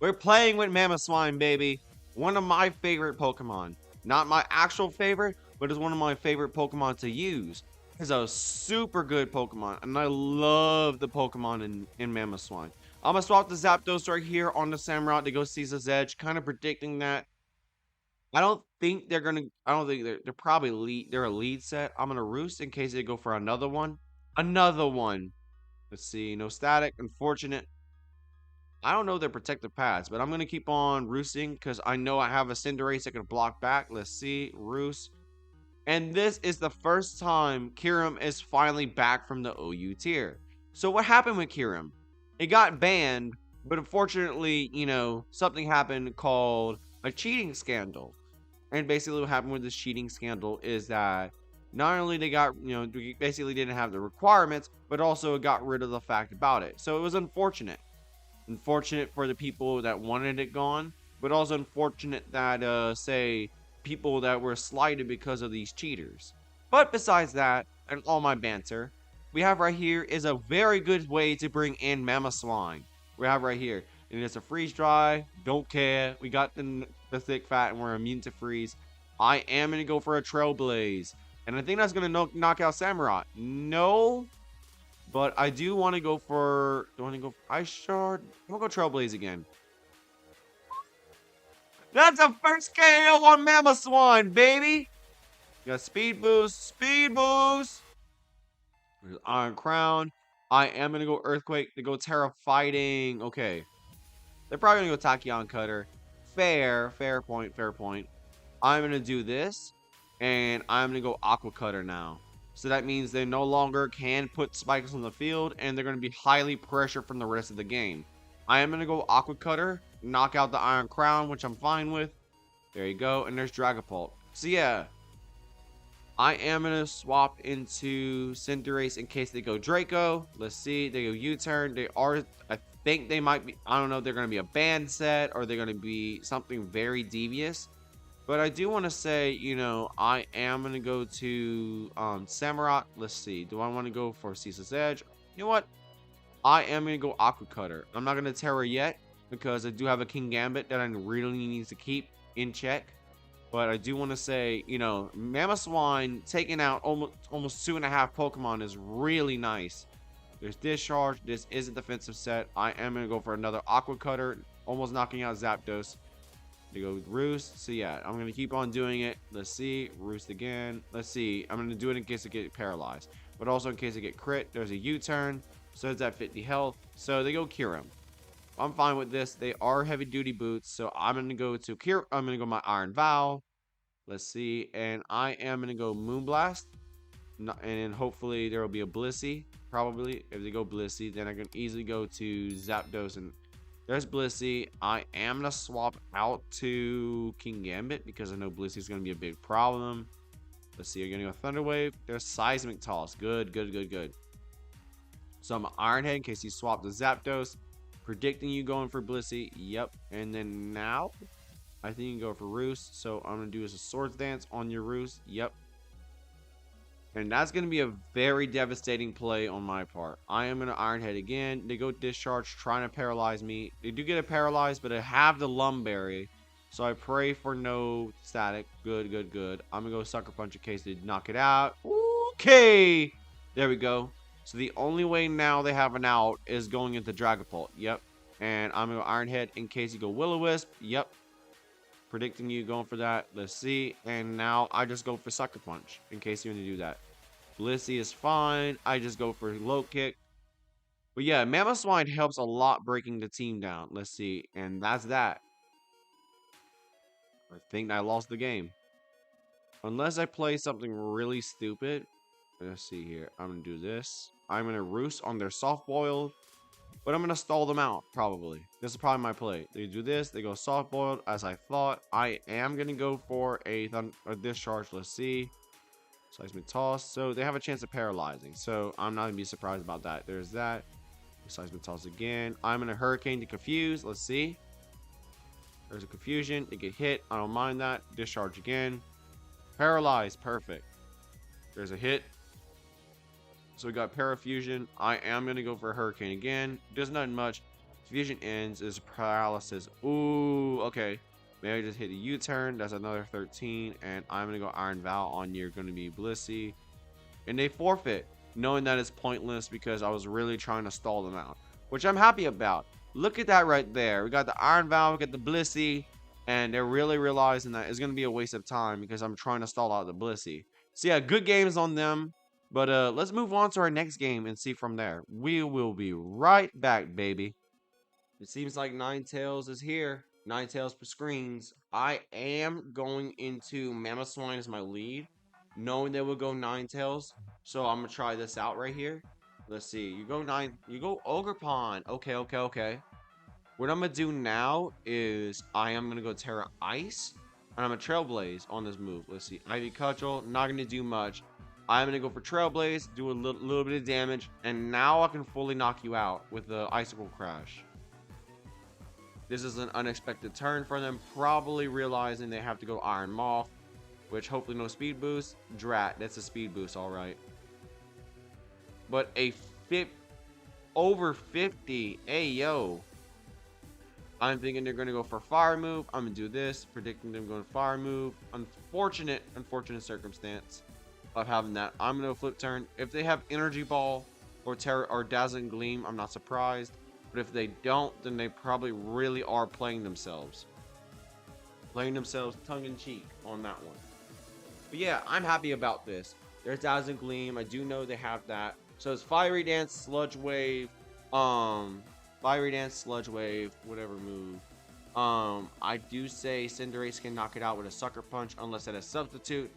We're playing with Mamoswine, baby. One of my favorite Pokemon. Not my actual favorite, but it's one of my favorite Pokemon to use. It's a super good Pokemon, and I love the Pokemon in Mamoswine. I'm gonna swap the Zapdos right here on the Samurott to go Caesar's Edge, kind of predicting that. I don't think they're gonna. I don't think they're probably lead. They're a lead set. I'm gonna Roost in case they go for another one. Another one. Let's see. No static. Unfortunate. I don't know their protective pads, but I'm going to keep on roosting because I know I have a Cinderace that can block back. Let's see. Roost. And this is the first time Kyurem is finally back from the OU tier. So what happened with Kyurem? It got banned, but unfortunately, something happened called a cheating scandal. And basically what happened with this cheating scandal is that not only they got, basically didn't have the requirements, but also it got rid of the fact about it. So it was unfortunate. Unfortunate for the people that wanted it gone, but also unfortunate that, say, people that were slighted because of these cheaters. But besides that, and all my banter, we have right here is a very good way to bring in Mamoswine. We have right here, and it's a freeze dry, don't care. We got the thick fat, and we're immune to freeze. I am gonna go for a Trailblaze, and I think that's gonna knock out Samurott. No. But I do want to go for. Do I want to go for Ice Shard? I'm gonna go Trailblaze again. That's a first KO on Mamoswine, baby. Got Speed Boost, Speed Boost. There's Iron Crown. I am gonna go Earthquake to go Terra Fighting. Okay, they're probably gonna go Tachyon Cutter. Fair point, fair point. I'm gonna do this, and I'm gonna go Aqua Cutter now. So that means they no longer can put spikes on the field, and they're going to be highly pressured from the rest of the game. I am going to go Aqua Cutter, knock out the Iron Crown, which I'm fine with. There you go, and there's Dragapult. So yeah, I am going to swap into Cinderace in case they go Draco. Let's see, they go U-turn. They are, I think they might be, I don't know if they're going to be a band set or they're going to be something very devious. But I do want to say, I am going to go to Samurott. Let's see. Do I want to go for Caesar's Edge? You know what? I am going to go Aqua Cutter. I'm not going to Terra yet because I do have a King Gambit that I really need to keep in check. But I do want to say, Mamoswine taking out almost 2.5 Pokemon is really nice. There's Discharge. This is a defensive set. I am going to go for another Aqua Cutter, almost knocking out Zapdos. To go Roost. So yeah, I'm gonna keep on doing it. Let's see. Roost again. Let's see. I'm gonna do it in case I get paralyzed, but also in case I get crit. There's a U-turn, so it's at 50 health. So they go Kyurem. I'm fine with this. They are heavy duty boots, so I'm gonna go to Kyurem. I'm gonna go my Iron Vow. Let's see, and I am gonna go Moonblast, and hopefully there will be a Blissey. Probably if they go Blissey, then I can easily go to Zapdos and. There's Blissey. I am going to swap out to King Gambit because I know Blissey is going to be a big problem. Let's see. You're going to go Thunder Wave. There's Seismic Toss. Good. So I'm Iron Head in case you swap the Zapdos. Predicting you going for Blissey. Yep. And then now, I think you can go for Roost. So I'm going to do is a Swords Dance on your Roost. Yep. And that's going to be a very devastating play on my part. I am going to Iron Head again. They go Discharge, trying to paralyze me. They do get it paralyzed, but I have the Lumberry. So I pray for no static. Good. I'm going to go Sucker Punch in case they knock it out. Okay. There we go. So the only way now they have an out is going into Dragapult. Yep. And I'm going to go Iron Head in case you go Will-O-Wisp. Yep. Predicting you going for that. Let's see. And now I just go for Sucker Punch in case you want to do that. Blissey is fine. I just go for Low Kick. But yeah, Mamoswine helps a lot breaking the team down. Let's see. And that's that. I think I lost the game. Unless I play something really stupid. Let's see here. I'm going to do this. I'm going to Roost on their Soft Boiled. But I'm going to stall them out, probably. This is probably my play. They do this. They go Soft Boiled, as I thought. I am going to go for a Discharge. Let's see. Seismic Toss. So they have a chance of paralyzing. So I'm not going to be surprised about that. There's that. Seismic Toss again. I'm going to Hurricane to confuse. Let's see. There's a confusion. They get hit. I don't mind that. Discharge again. Paralyzed. Perfect. There's a hit. So we got Parafusion. I am going to go for a Hurricane again. Does not much. Fusion ends is paralysis. Ooh, okay. Maybe I just hit a U-turn. That's another 13. And I'm going to go Iron Vow on you're going to be Blissey. And they forfeit, knowing that it's pointless because I was really trying to stall them out, which I'm happy about. Look at that right there. We got the Iron Vow, we got the Blissey, and they're really realizing that it's going to be a waste of time because I'm trying to stall out the Blissey. So yeah, good games on them. But let's move on to our next game and see from there. We will be right back, baby. It seems like Ninetales is here. Ninetales for screens. I am going into Mamoswine as my lead, knowing they will go Ninetales. So I'm gonna try this out right here. Let's see. You go Ogerpon. Okay, okay, okay. What I'm gonna do now is I am gonna go Terra Ice, and I'm gonna Trailblaze on this move. Let's see. Ivy Cudgel, not gonna do much. I'm gonna go for Trailblaze, do a little bit of damage, and now I can fully knock you out with the Icicle Crash. This is an unexpected turn for them, probably realizing they have to go Iron Moth, which hopefully no speed boost. Drat, that's a speed boost, all right. But over 50, hey yo. I'm thinking they're gonna go for fire move. I'm gonna do this, predicting them going fire move. Unfortunate circumstance of having that. I'm gonna flip turn. If they have Energy Ball or Dazzling Gleam, I'm not surprised. But if they don't, then they probably really are playing themselves. Playing themselves tongue-in-cheek on that one. But yeah, I'm happy about this. There's Dazzling Gleam. I do know they have that. So it's Fiery Dance, Sludge Wave, Fiery Dance, Sludge Wave, whatever move. I do say Cinderace can knock it out with a Sucker Punch unless it has Substitute.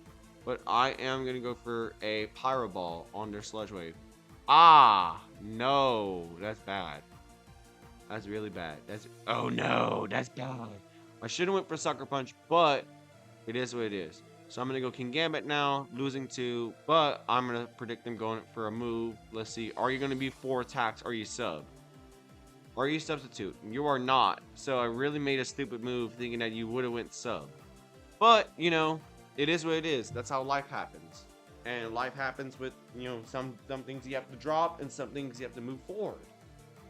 But I am going to go for a Pyro Ball on their Sludge Wave. Ah, no, that's bad. That's really bad. Oh no, that's bad. I should have went for Sucker Punch, but it is what it is. So I'm going to go King Gambit now, losing 2, but I'm going to predict them going for a move. Let's see. Are you going to be 4 attacks? Are you sub? Are you substitute? You are not. So I really made a stupid move thinking that you would have went sub. But, you know, it is what it is. That's how life happens. And life happens with, you know, some things you have to drop and some things you have to move forward.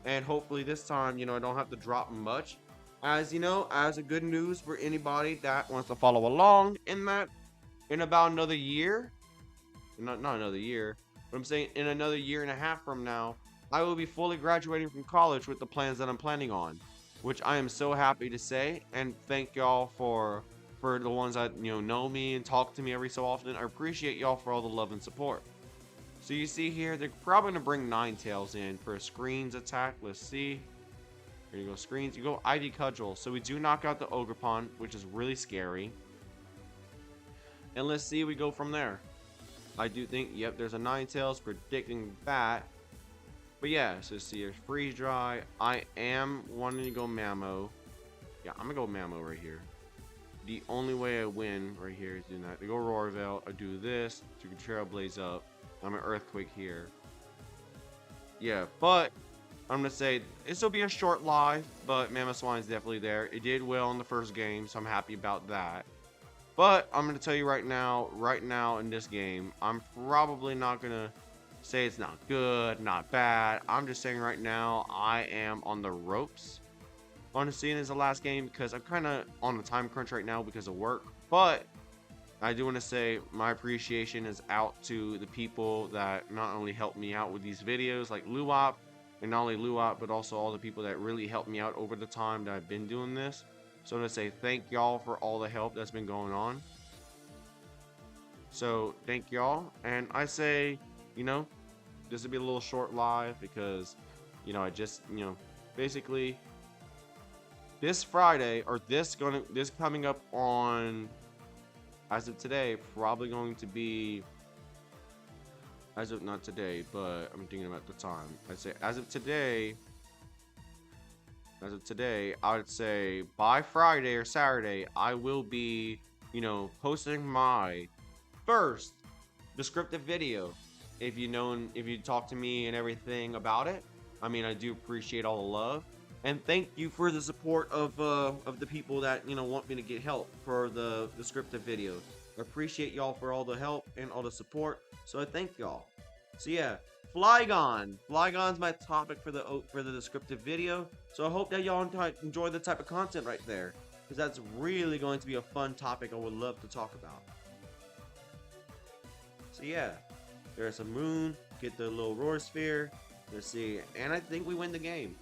And hopefully this time, you know, I don't have to drop much. As you know, as a good news for anybody that wants to follow along in that, in about another year, not another year, but I'm saying in another year and a half from now, I will be fully graduating from college with the plans that I'm planning on, which I am so happy to say. And thank y'all for the ones that, you know me and talk to me every so often. I appreciate y'all for all the love and support. So you see here, they're probably going to bring Ninetales in for a screens attack. Let's see. Here you go, screens. You go ID Cudgel. So we do knock out the Ogerpon, which is really scary. And let's see, we go from there. I do think, yep, there's a Ninetales, predicting that. But yeah, so see, there's Freeze Dry. I am wanting to go Mammo. Yeah, I'm going to go Mammo right here. The only way I win right here is doing that. They go Roarveil. I do this to Trailblaze up. I'm an Earthquake here. Yeah, but I'm going to say this will be a short live, but Mamoswine's definitely there. It did well in the first game, so I'm happy about that. But I'm going to tell you right now in this game, I'm probably not going to say it's not good, not bad. I'm just saying right now, I am on the ropes. Honestly, it is the last game because I'm kind of on a time crunch right now because of work. But I do want to say my appreciation is out to the people that not only helped me out with these videos, like Luop, and not only Luop, but also all the people that really helped me out over the time that I've been doing this. So I'm going to say thank y'all for all the help that's been going on. So thank y'all. And I say, you know, this will be a little short live because, you know, I just, you know, basically this Friday, or this coming up on, as of today, probably going to be, as of not today, but I'm thinking about the time. I'd say as of today, I would say by Friday or Saturday, I will be, you know, posting my first descriptive video. If you talk to me and everything about it, I mean, I do appreciate all the love. And thank you for the support of the people that, you know, want me to get help for the descriptive videos. I appreciate y'all for all the help and all the support. So I thank y'all. So yeah, Flygon. Flygon's my topic for the descriptive video. So I hope that y'all enjoy the type of content right there, because that's really going to be a fun topic I would love to talk about. So yeah, there's a moon, get the little roar sphere. Let's see, and I think we win the game.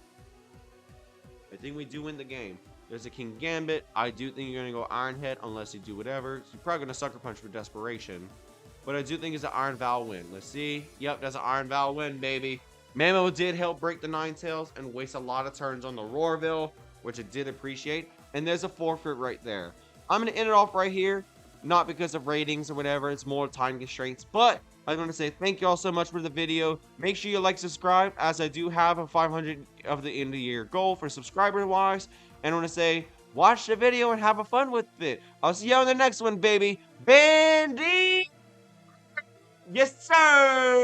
I think we do win the game. There's a King Gambit. I do think you're going to go Iron Head unless you do whatever. You're probably going to Sucker Punch for Desperation. But I do think it's an Iron Val win. Let's see. Yep, that's an Iron Val win, baby. Mamo did help break the Ninetales and waste a lot of turns on the Roarville, which I did appreciate. And there's a forfeit right there. I'm going to end it off right here. Not because of ratings or whatever. It's more time constraints. But I'm going to say thank you all so much for the video. Make sure you like, subscribe, as I do have a 500 of the end of the year goal for subscriber-wise. And I want to say, watch the video and have a fun with it. I'll see you on the next one, baby. Bandy! Yes, sir!